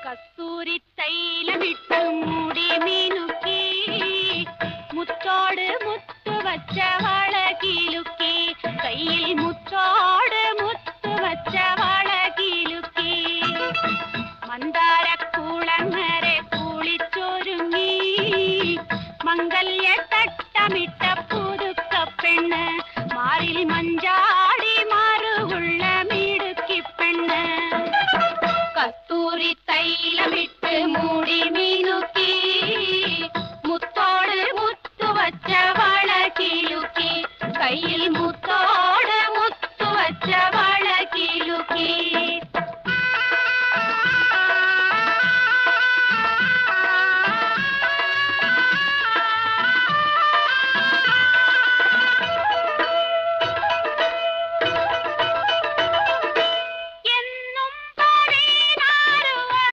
കസ്തൂരി തൈലമിട്ട് മൂടി മിനുക്കി മുത്തോട് മുത്തുവച്ച വളകിലുക്കി കയ്യിൽ മുത്തോട് മുത്തുവച്ച വളകിലുക്കി മന്ദാരക്കുളങ്ങരെ കുളിച്ചൊരുങ്ങി മംഗല്യ തട്ടമിട്ട പുതുക്കപ്പെണ്ണ് മാറിൽ മഞ്ചാടി മാറുള്ള മിടുക്കി പെണ്ണ് കസ്തൂരി തൈലമിട്ട് മൂടി